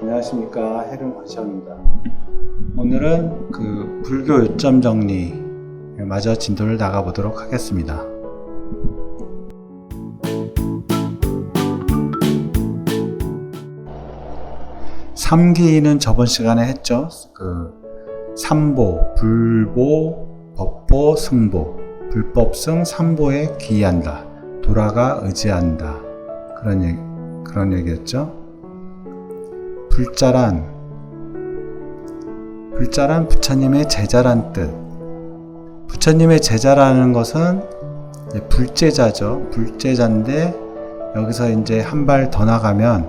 안녕하십니까, 해륜 권시영입니다. 오늘은 불교 요점 정리 마저 진도를 나가보도록 하겠습니다. 삼기는 저번 시간에 했죠. 삼보, 불보, 법보, 승보, 불법승, 삼보에 기이한다, 돌아가 의지한다, 그런 얘기였죠. 불자란 부처님의 제자란 뜻. 부처님의 제자라는 것은 불제자죠. 불제자인데 여기서 이제 한 발 더 나가면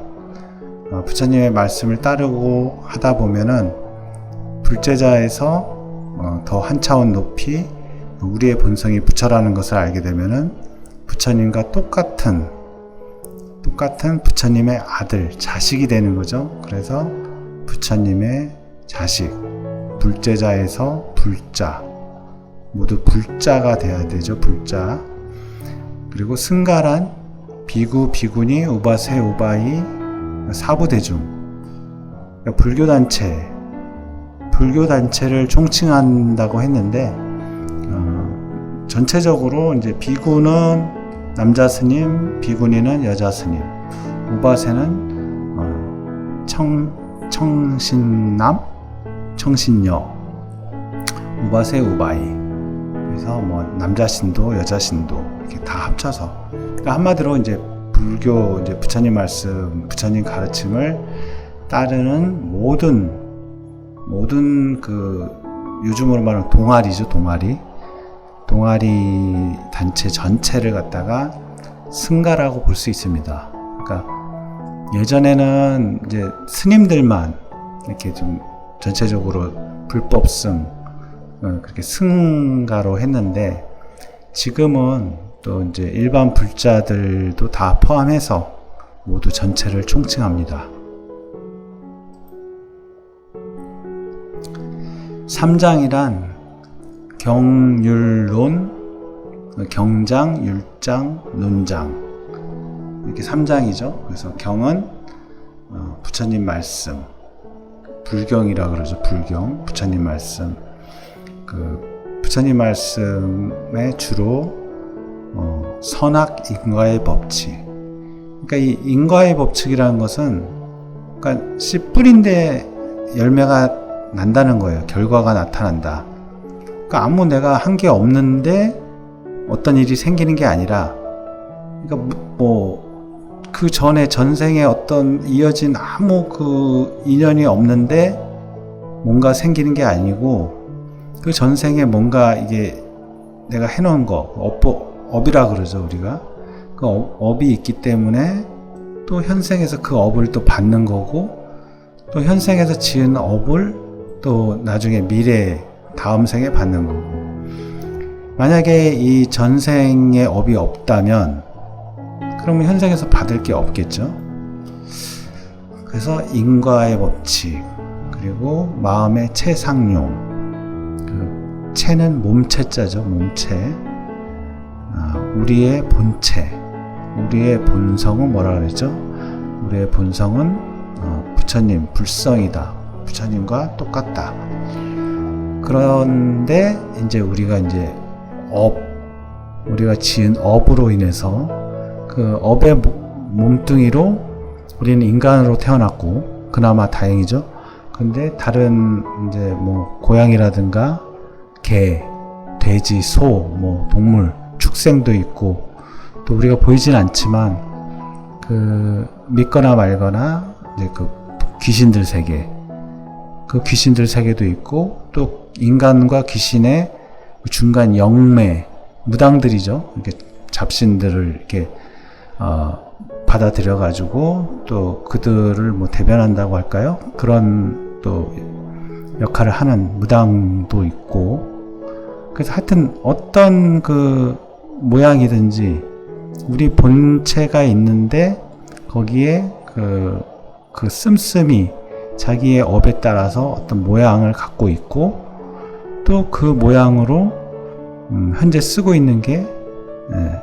부처님의 말씀을 따르고 하다 보면은 불제자에서 더 한 차원 높이 우리의 본성이 부처라는 것을 알게 되면은 부처님과 똑같은 부처님의 아들, 자식이 되는 거죠. 그래서 부처님의 자식, 불제자에서 불자, 모두 불자가 돼야 되죠. 불자. 그리고 승가란 비구, 비구니, 우바세, 우바이, 사부대중, 불교단체를 총칭한다고 했는데, 전체적으로 이제 비구는 남자 스님, 비구니는 여자 스님, 우바세는 청신남, 청신녀, 우바세, 우바이. 그래서 남자 신도, 여자 신도 이렇게 다 합쳐서, 그러니까 한마디로 이제 불교 이제 부처님 말씀, 부처님 가르침을 따르는 모든 요즘으로 말하면 동아리죠, 동아리 단체 전체를 갖다가 승가라고 볼 수 있습니다. 그러니까 예전에는 이제 스님들만 이렇게 좀 전체적으로 불법승 그렇게 승가로 했는데, 지금은 또 이제 일반 불자들도 다 포함해서 모두 전체를 총칭합니다. 삼장이란 경율론, 경장, 율장, 논장, 이렇게 3장이죠. 그래서 경은 부처님 말씀, 불경이라 그러죠. 불경, 부처님 말씀. 부처님 말씀에 주로 선악 인과의 법칙. 그러니까 이 인과의 법칙이라는 것은, 그러니까 씨 뿌린데 열매가 난다는 거예요. 결과가 나타난다. 그러니까 아무 내가 한 게 없는데 어떤 일이 생기는 게 아니라, 그러니까 그 전에 전생에 어떤 이어진 아무 인연이 없는데 뭔가 생기는 게 아니고, 그 전생에 뭔가 이게 내가 해놓은 거, 업이라 그러죠, 우리가. 그 업이 있기 때문에 또 현생에서 그 업을 또 받는 거고, 또 현생에서 지은 업을 또 나중에 미래에 다음 생에 받는 거고. 만약에 이 전생에 업이 없다면 그러면 현생에서 받을 게 없겠죠. 그래서 인과의 법칙, 그리고 마음의 체상용, 체는 몸체자죠. 몸체. 우리의 본체, 우리의 본성은 뭐라 그랬죠? 우리의 본성은 부처님, 불성이다. 부처님과 똑같다. 그런데 이제 우리가 우리가 지은 업으로 인해서 그 업의 몸뚱이로 우리는 인간으로 태어났고, 그나마 다행이죠. 근데 다른 이제 고양이라든가 개, 돼지, 소, 동물, 축생도 있고, 또 우리가 보이진 않지만 믿거나 말거나 이제 귀신들 세계, 그 귀신들 세계도 있고, 또 인간과 귀신의 중간 영매, 무당들이죠. 이렇게 잡신들을 이렇게 받아들여 가지고 또 그들을 대변한다고 할까요? 그런 또 역할을 하는 무당도 있고. 그래서 하여튼 어떤 모양이든지 우리 본체가 있는데, 거기에 씀씀이 자기의 업에 따라서 어떤 모양을 갖고 있고, 또 그 모양으로 현재 쓰고 있는 게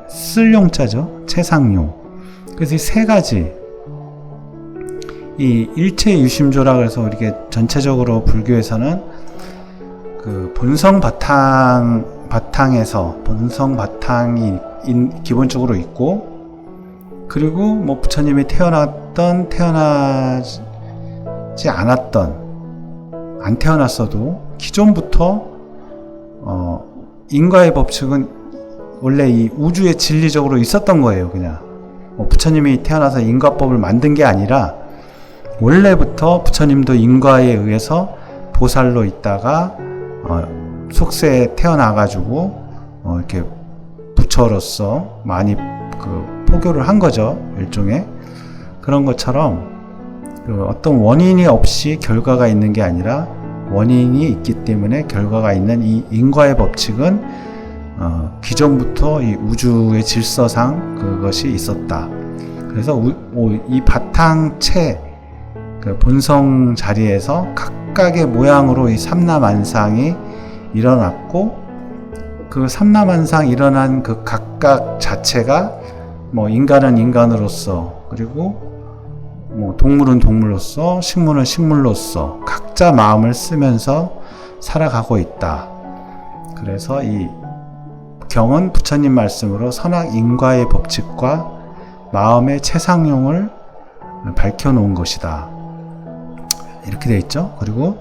쓸용자죠. 체상용. 그래서 이 세 가지, 이 일체 유심조라 그래서 이렇게 전체적으로 불교에서는 그 본성 바탕에서 본성 바탕이 기본적으로 있고, 그리고 뭐 부처님이 태어났던 태어나지 않았던 안 태어났어도 기존부터 인과의 법칙은 원래 이 우주에 진리적으로 있었던 거예요. 그냥 뭐 부처님이 태어나서 인과법을 만든 게 아니라 원래부터 부처님도 인과에 의해서 보살로 있다가 속세에 태어나가지고 이렇게 부처로서 많이 그 포교를 한 거죠. 일종의 그런 것처럼 그 어떤 원인이 없이 결과가 있는 게 아니라 원인이 있기 때문에 결과가 있는 이 인과의 법칙은 기존부터 이 우주의 질서상 그것이 있었다. 그래서 이 바탕체 그 본성 자리에서 각각의 모양으로 이 삼라만상이 일어났고, 그 삼라만상 일어난 그 각각 자체가 뭐 인간은 인간으로서, 그리고 뭐 동물은 동물로서, 식물은 식물로서 각자 마음을 쓰면서 살아가고 있다. 그래서 이 경은 부처님 말씀으로 선악인과의 법칙과 마음의 최상용을 밝혀놓은 것이다. 이렇게 되어 있죠. 그리고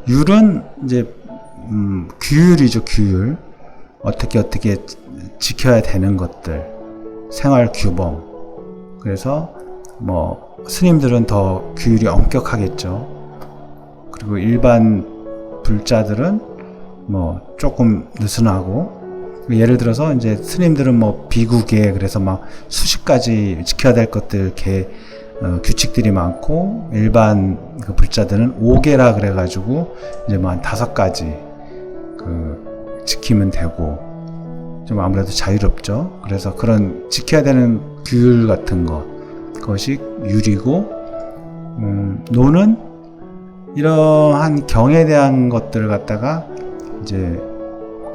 율은 이제 규율이죠. 규율. 어떻게 지켜야 되는 것들, 생활 규범. 그래서 뭐 스님들은 더 규율이 엄격하겠죠. 그리고 일반 불자들은 뭐 조금 느슨하고, 예를 들어서 이제 스님들은 뭐 비구계, 그래서 막 수십 가지 지켜야 될 것들 규칙들이 많고, 일반 그 불자들은 5개라 그래가지고 이제 뭐 한 5가지 지키면 되고, 좀 아무래도 자유롭죠. 그래서 그런 지켜야 되는 규율 같은 그것이 율이고, 노는 이러한 경에 대한 것들을 갖다가 이제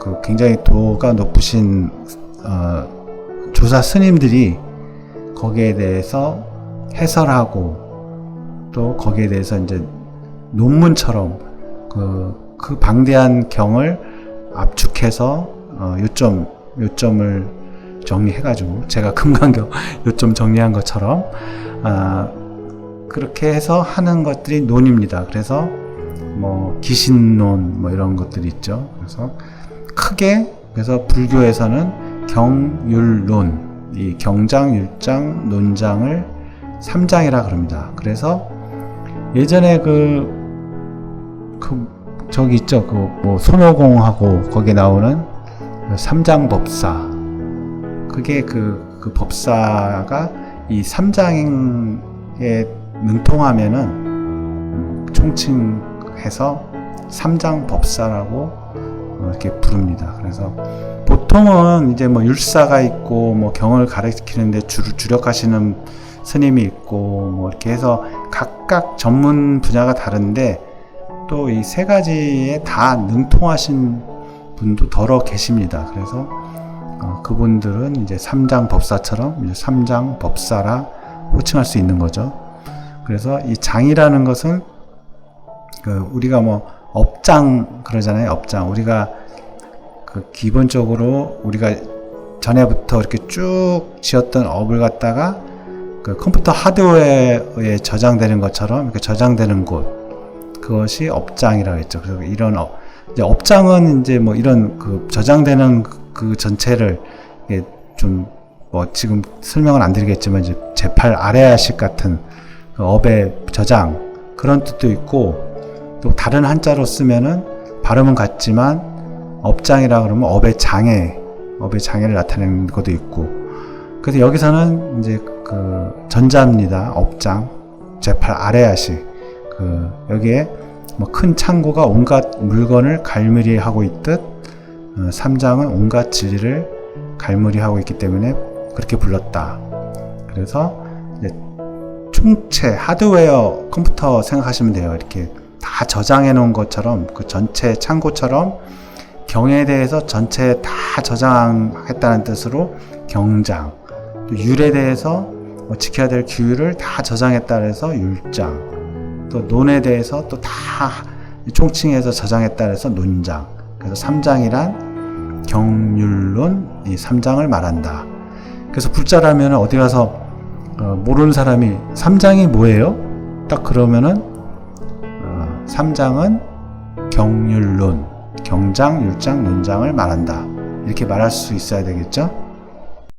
그 굉장히 도가 높으신 조사 스님들이 거기에 대해서 해설하고, 또 거기에 대해서 이제 논문처럼 그 방대한 경을 압축해서 요점을 정리해가지고, 제가 금강경 요점 정리한 것처럼 그렇게 해서 하는 것들이 논입니다. 그래서 뭐 기신론 뭐 이런 것들이 있죠. 그래서 크게, 그래서 불교에서는 경율론, 이 경장, 율장, 논장을 3장이라 그럽니다. 그래서 예전에 저기 있죠. 뭐 손오공하고 거기에 나오는 삼장법사. 그게 그 법사가 이 3장에 능통하면은 총칭해서 삼장법사라고 이렇게 부릅니다. 그래서 보통은 이제 뭐 율사가 있고, 뭐 경을 가르치는데 주력하시는 스님이 있고, 뭐 이렇게 해서 각각 전문 분야가 다른데, 또 이 3가지에 다 능통하신 분도 더러 계십니다. 그래서 그분들은 이제 삼장법사처럼 이제 삼장법사라 호칭할 수 있는 거죠. 그래서 이 장이라는 것은 우리가 뭐 업장 그러잖아요. 업장. 우리가 기본적으로 우리가 전에부터 이렇게 쭉 지었던 업을 갖다가 컴퓨터 하드웨어에 저장되는 것처럼 이렇게 저장되는 곳, 그것이 업장이라고 했죠. 그래서 이런 이제 업장은 이제 뭐 이런 저장되는 그 전체를 좀 뭐 지금 설명은 안 드리겠지만, 이제 제8 아레아식 같은 업의 저장, 그런 뜻도 있고, 또 다른 한자로 쓰면은 발음은 같지만 업장이라 그러면 업의 장애를 나타내는 것도 있고, 그래서 여기서는 이제 전자입니다. 업장, 제8 아레아식. 여기에 뭐 큰 창고가 온갖 물건을 갈무리하고 있듯, 3장은 온갖 진리를 갈무리하고 있기 때문에 그렇게 불렀다. 그래서 이제 총체, 하드웨어, 컴퓨터 생각하시면 돼요. 이렇게 다 저장해 놓은 것처럼, 그 전체 창고처럼 경에 대해서 전체에 다 저장했다는 뜻으로 경장, 또 율에 대해서 뭐 지켜야 될 규율을 다 저장했다 그래서 율장, 또 논에 대해서 또 다 총칭해서 저장했다 그래서 논장. 그래서 삼장이란 경율론 이 삼장을 말한다. 그래서 불자라면 어디 가서 모르는 사람이 삼장이 뭐예요? 딱 그러면은 삼장은 경율론, 경장, 율장, 논장을 말한다. 이렇게 말할 수 있어야 되겠죠?